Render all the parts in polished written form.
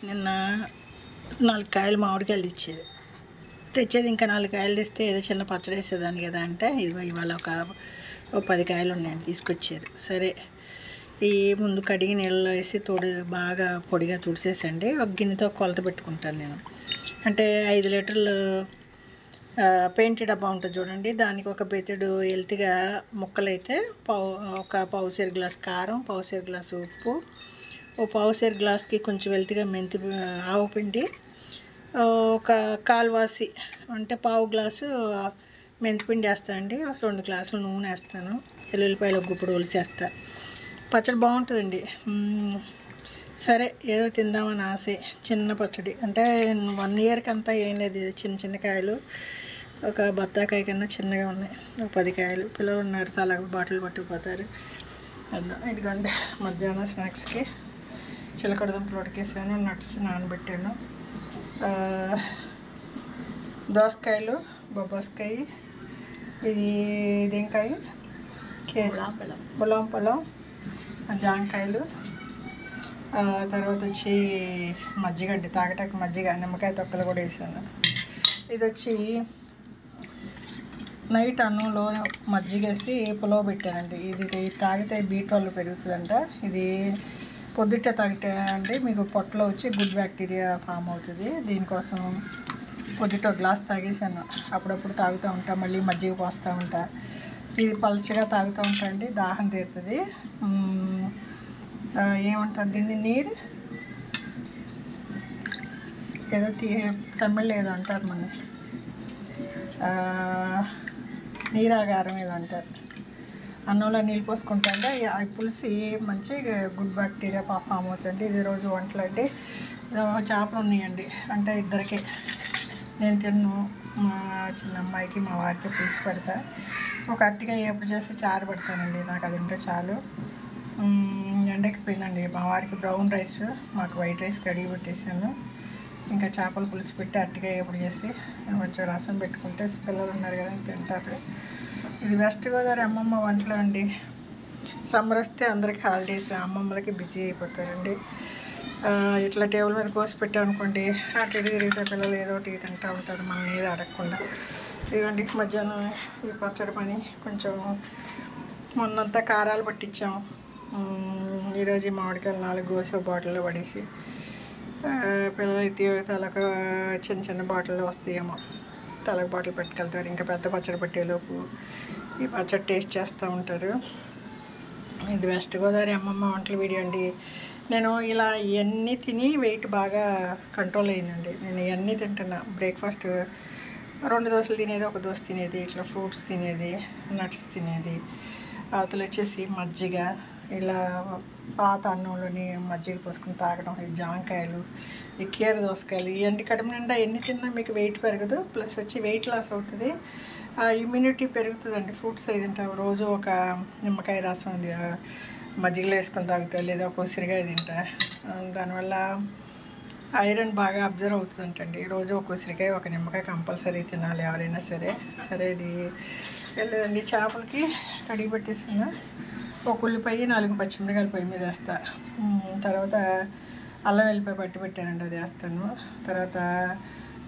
నిన్న 4 కాయలు మామిడికాయలు తెచ్చేది ఇంకా 4 కాయలు తెస్తే ఏదో చిన్న పచ్చడి వేసేదాన్ని కదా అంటే ఇదిగో ఇవాళ ఓ 10 కాయలు ఉన్నాయండి తీసుకొచ్చారు. సరే ఈ ముందు కడిగి నీళ్ళలో వేసి బాగా పొడిగా తుడిసేసండి. ఒక గిన్నెతో కొలత పెట్టుకుంటాను నేను. అంటే 5 లీటర్లు పెయింట్ డబ్బా ఉంటుంది చూడండి, దానికి ఒక బెత్తెడు ఎల్తిగా ముక్కలైతే ఒక పావుసేరు గ్లాస్ కారం, పావుసేరు గ్లాసు ఉప్పు, ఓ పావుసేరు గ్లాస్కి కొంచెం వెల్తిగా ఆవు పిండి, ఒక కాల్వాసి అంటే పావు గ్లాసు మెంతిపిండి వేస్తానండి, 2 గ్లాసులు నూనె వేస్తాను, ఎల్లుల్లిపాయలు ఒక గుప్పుడు ఒలిసేస్తా. పచ్చడి బాగుంటుందండి. సరే ఏదో తిందామని ఆశ. చిన్న పచ్చడి అంటే 1 ఇయర్కి అంతా ఏం లేదు. చిన్న చిన్న కాయలు, ఒక బత్తాకాయ కన్నా చిన్నగా ఉన్నాయి, ఒక 10 కాయలు. పిల్లలు ఉన్నారు, తల బాటిల్ పట్టుకుపోతారు. ఇదిగోండి మధ్యాహ్నం స్నాక్స్కి చిలకడదుంపలు ఉడకేసాను, నట్స్ నానబెట్టాను, దోసకాయలు, బొబ్బాసకాయ, ఇదేంకాయ ములాం పొలం, జాంకాయలు, తర్వాత వచ్చి మజ్జిగ అండి, తాగటానికి మజ్జిగ, నిమ్మకాయ తొక్కలు కూడా వేసాను. ఇది వచ్చి నైట్ అన్నంలో మజ్జిగ వేసి పులవ పెట్టానండి. ఇది తాగితే B12 పెరుగుతుందంట. ఇది పొద్దుటే తాగితే అండి మీకు పొట్టలో వచ్చి గుడ్ బ్యాక్టీరియా ఫామ్ అవుతుంది. దీనికోసం పొద్దుట గ్లాస్ తాగేసాను. అప్పుడప్పుడు తాగుతూ ఉంటా, మళ్ళీ మజ్జిగ పోస్తూ ఉంటా. ఇది పల్చగా తాగుతూ ఉంటా అండి, దాహం తీరుతుంది. ఏమంటారు దీన్ని, నీరు ఏదో తమిళ్లో ఏదో అంటారు, మన నీరాగారం ఏదో అంటారు. అన్నంలో నీళ్ళు పోసుకుంటే అవి పులిసి మంచి గుడ్ బ్యాక్టీరియా ఫామ్ అవుతుంది. ఇది రోజు వంటలు అండి. చేపలు ఉన్నాయండి, అంటే ఇద్దరికి, నేను తిన్ను, మా చిన్న అమ్మాయికి మా వారికి పులుసు పెడతా. ఒక అరటికాయ ఎప్పుడు చేసి చారు పెడతానండి, నాకు అది ఉంటే చాలు. ఎండెక్కిపోయిందండి. మా వారికి బ్రౌన్ రైస్, మాకు వైట్ రైస్ కడిగి పెట్టేసాను. ఇంకా చేపలు పులుసు పెట్టి అరటికాయ ఎప్పుడు చేసి కొంచెం రసం పెట్టుకుంటే పిల్లలు ఉన్నారు కదా తింటారు. ఇది వెస్ట్ గోదావరి అమ్మమ్మ వంటలు అండి. సమ్మర్ వస్తే అందరికీ హాలిడేస్, అమ్మమ్మలకి బిజీ అయిపోతారండి. ఇట్లా టేబుల్ మీద కోసి పెట్టామనుకోండి, అటు తిరిగితే పిల్లలు ఏదో ఒకటి తింటూ ఉంటారు, మనం ఏది అడగకుండా. ఇదిగోండి మధ్యాహ్నం ఈ పచ్చడి పని. కొంచెం మొన్నంతా కారాలు పట్టించాం. ఈరోజు మామిడికాయలు 4 కోసి బాటిల్లో పడేసి, పిల్లలైతే తలకు చిన్న చిన్న బాటిల్లో వస్తాయేమో, తలకు బాటిల్ పెట్టుకెళ్తారు. ఇంకా పెద్ద పచ్చడి పెట్టేలోపు ఈ పచ్చడి టేస్ట్ చేస్తూ ఉంటారు. ఇది వెస్ట్ గోదావరి అమ్మమ్మ వంటల వీడియో అండి. నేను ఇలా ఇవన్నీ తిని వెయిట్ బాగా కంట్రోల్ అయిందండి. నేను ఇవన్నీ తింటున్నా. బ్రేక్ఫాస్ట్ 2 దోశలు తినేది, 1 దోశ తినేది, ఇట్లా ఫ్రూట్స్ తినేది, నట్స్ తినేది, అవతలు వచ్చేసి మజ్జిగ, ఇలా పాత అన్నంలోని మజ్జిగ పోసుకుని తాగడం, ఈ జాంకాయలు, ఈ కీర దోసకాయలు, ఇవన్నీ కడుపు నిండా ఎన్ని తిన్నా మీకు వెయిట్ పెరగదు, ప్లస్ వచ్చి వెయిట్ లాస్ అవుతుంది, ఇమ్యూనిటీ పెరుగుతుందండి. ఫ్రూట్స్ అవి తింటా, రోజు ఒక నిమ్మకాయ రసం మజ్జిగలో వేసుకొని తాగుతా, లేదా ఒక ఉసిరికాయ తింటా. దానివల్ల ఐరన్ బాగా అబ్జర్వ్ అవుతుందంటండి. రోజు ఒక ఉసిరికాయ, ఒక నిమ్మకాయ కంపల్సరీ తినాలి ఎవరైనా సరే. సరే ఇది వెళ్ళేదండి. చేపలకి కడిగి పెట్టేసాను. ఒక ఉల్లిపాయ, 4 పచ్చిమిరకాయలు పొయ్యి మీద వేస్తా. తర్వాత అల్లం వెల్లిపాయ పట్టి పెట్టానండి, అది వేస్తాను. తర్వాత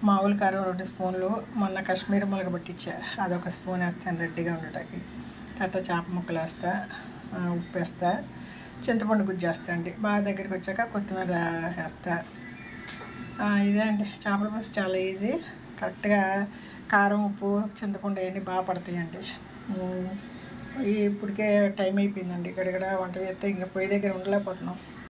మామూలు కారం 2 స్పూన్లు, మొన్న కాశ్మీరీ మొలక పట్టించా, అదొక స్పూన్ వేస్తాను రెడ్డిగా ఉండటానికి. తర్వాత చేప ముక్కలు వేస్తా, ఉప్పు వేస్తా, చింతపండు గుజ్జు వేస్తా అండి. బాగా దగ్గరికి వచ్చాక కొత్తిమీర వేస్తా. ఇదే అండి చేపల పులుసు, చాలా ఈజీ. కరెక్ట్గా కారం, ఉప్పు, చింతపండు అవన్నీ బాగా పడతాయండి. ఇప్పటికే టైం అయిపోయిందండి. ఇక్కడ వంట చేస్తే ఇంకా పొయ్యి దగ్గర ఉండలేకపోతున్నాం.